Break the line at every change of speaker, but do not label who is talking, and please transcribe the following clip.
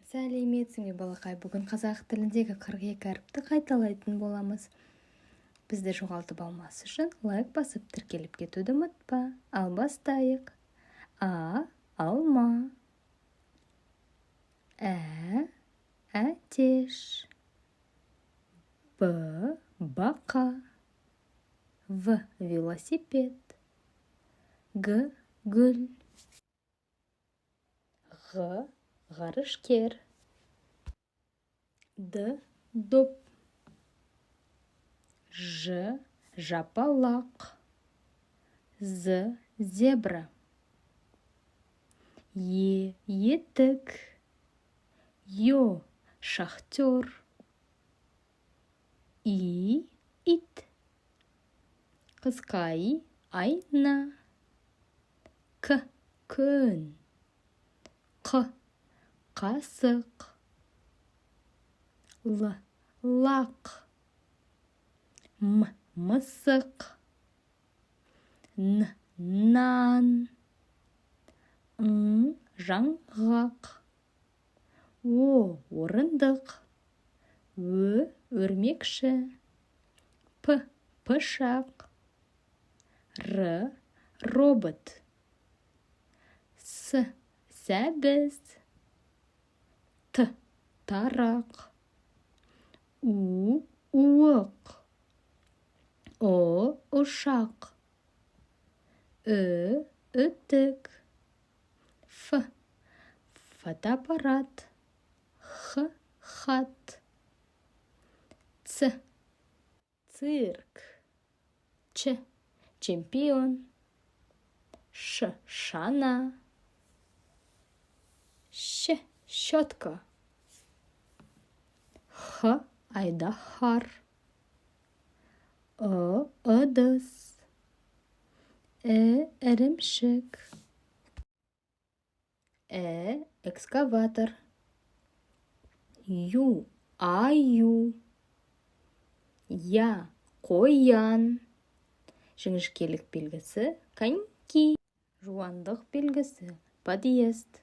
Сәлеметсің бе балақай, бүгін қазақ тіліндегі 42 әріпті қайталайтын боламыз. Бізді жоғалтып алмас үшін лайк басып тіркеліп кетуді ұмытпа. Ал бастайық. А. Алма. Әтеш. Б. Бақа. В. Велосипед. Г. Гүл. Г. Ғарышкер. Д. Доп. Ж. Жапалақ. З. Зебра. Е. Етік. Ё. Шахтер. И. Ит. Қысқа и. Айна. К. Күн. Қ. Қасық. Л. Лақ. М. Мысық. Н. Нан. Ң. Жаңғақ. О. Орындық. Ö. Өрмекші. П. Пышақ. Р. Робот. С. Сәбіз. Т. Тарақ. У. Уық. О. Ұшақ. Ү. Үтік. Ф. Фотоаппарат. Х. Хат. Ц. Цирк. Ч. Чемпион. Ш. Шана. Щ. Щетка. Х. Айдаһар. Ы. Ыдыс. Ірімшік. Экскаватор. Ю. Аю. Я. Қоян. Жіңішкелік белгісі коньки. Жуандық белгісі подъезд.